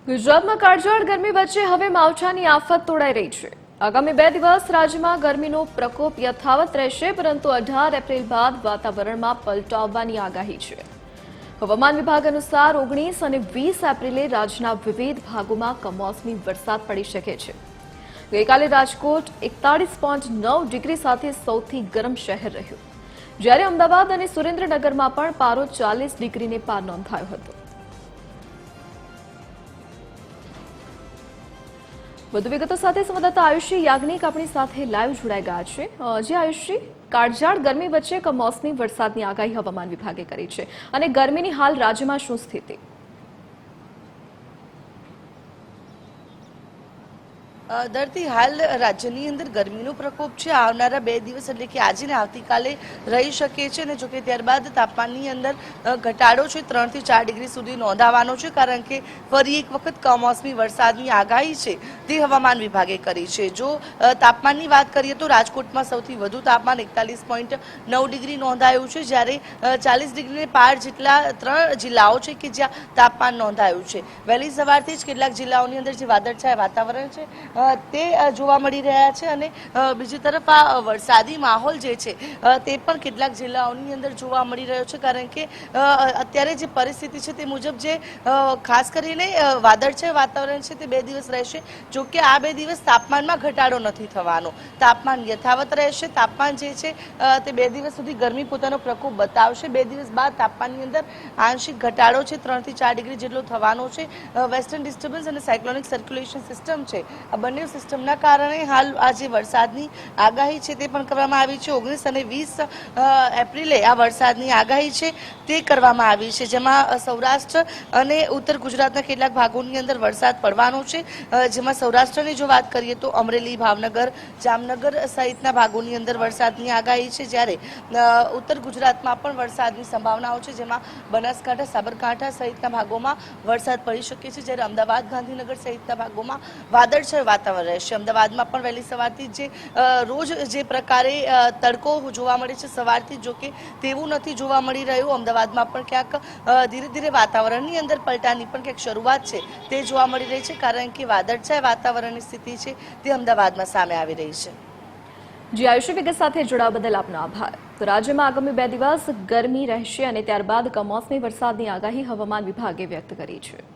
ગુજરાતમાં કાળઝાળ ગરમી વચ્ચે હવે માવઠાની આફત તોડાઈ રહી છે। આગામી 2 દિવસ રાજ્યમાં ગરમીનો પ્રકોપ યથાવત રહેશે, પરંતુ 18 એપ્રિલ બાદ વાતાવરણમાં પલટો આગાહી છે। હવામાન વિભાગ અનુસાર 19 અને 20 એપ્રિલે રાજ્યના વિવિધ ભાગોમાં કમોસમી વરસાદ પડી શકે છે। ગઈકાલે રાજકોટ 41.9 ડિગ્રી સાથે સૌથી ગરમ શહેર રહ્યું, જ્યારે અમદાવાદ અને સુરેન્દ્રનગરમાં પણ પારો 40 ડિગ્રીને પાર નોંધાયો હતો। વધુ વિગતો સાથે સંવાદદાતા આયુષી યાજ્ઞિક આપણી સાથે લાઈવ જોડાઈ ગયા છે। જે આયુષી, કાળઝાળ ગરમી વચ્ચે કમોસમી વરસાદની આગાહી હવામાન વિભાગે કરી છે, અને ગરમીની હાલ રાજ્યમાં શું સ્થિતિ? ધરતી હાલ રાજ્યની અંદર ગરમીનો પ્રકોપ છે। આવનારા 2 દિવસ એટલે કે આજે ને આવતીકાલે રહી શકે છે, અને જોકે ત્યારબાદ તાપમાનની અંદર ઘટાડો છે 3 થી 4 ડિગ્રી સુધી નોંધાવાનો છે, કારણ કે ફરી એક વખત કમોસમી વરસાદની આગાહી છે તે હવામાન વિભાગે કરી છે। જો તાપમાનની વાત કરીએ તો રાજકોટમાં સૌથી વધુ તાપમાન 41.9 ડિગ્રી નોંધાયું છે, જ્યારે 40 ડિગ્રીને પાર જેટલા 3 જિલ્લાઓ છે કે જ્યાં તાપમાન નોંધાયું છે। વહેલી સવારથી જ કેટલાક જિલ્લાઓની અંદર જે વાદળછાયા વાતાવરણ છે તે જોવા મળી રહ્યા છે, અને બીજી તરફ આ વરસાદી માહોલ જે છે તે પણ કેટલાક જિલ્લાઓની અંદર જોવા મળી રહ્યો છે, કારણ કે અત્યારે જે પરિસ્થિતિ છે તે મુજબ જે ખાસ કરીને વાદળછાયું વાતાવરણ છે તે 2 દિવસ રહેશે। જો કે આ 2 દિવસ તાપમાનમાં ઘટાડો નથી થવાનો, તાપમાન યથાવત રહેશે। તાપમાન જે છે તે 2 દિવસ સુધી ગરમી પોતાનો પ્રકોપ બતાવશે। 2 દિવસ બાદ તાપમાનની અંદર આંશિક ઘટાડો છે 3 થી 4 ડિગ્રી જેટલો થવાનો છે। વેસ્ટર્ન ડિસ્ટર્બન્સ અને સાયક્લોનિક સર્ક્યુલેશન સિસ્ટમ છે, આ બંને સિસ્ટમના કારણે હાલ આ જે વરસાદની આગાહી છે તે પણ કરવામાં આવી છે। 19 અને 20 એપ્રિલે આ વરસાદની આગાહી છે તે કરવામાં આવી છે, જેમાં સૌરાષ્ટ્ર અને ઉત્તર ગુજરાતના કેટલાક ભાગોની અંદર વરસાદ પડવાનો છે। જેમાં સૌરાષ્ટ્રની જો વાત કરીએ તો અમરેલી, ભાવનગર, જામનગર સહિતના ભાગોની અંદર વરસાદની આગાહી છે, જ્યારે ઉત્તર ગુજરાતમાં પણ વરસાદની સંભાવનાઓ છે, જેમાં બનાસકાંઠા, સાબરકાંઠા સહિતના ભાગોમાં વરસાદ પડી શકે છે, જ્યારે અમદાવાદ, ગાંધીનગર સહિતના ભાગોમાં વાદળછાયું વાતાવરણ રહેશે। અમદાવાદમાં પણ વહેલી સવારથી જે રોજ જે પ્રકારે તડકો જોવા મળે છે સવારથી, જો કે તેવું નથી જોવા મળી રહ્યું। અમદાવાદમાં પણ ક્યાંક ધીરે ધીરે વાતાવરણની અંદર પલટાની પણ ક્યાંક શરૂઆત છે તે જોવા મળી રહી છે, કારણ કે વાદળછાયા વાતાવરણની સ્થિતિ છે તે અમદાવાદમાં સામે આવી રહી છે। જી આયુષી, વિગત સાથે જોડાવા બદલ આપનો આભાર। તો રાજ્યમાં આગામી 2 દિવસ ગરમી રહેશે, અને ત્યારબાદ કમોસમી વરસાદની આગાહી હવામાન વિભાગે વ્યક્ત કરી છે।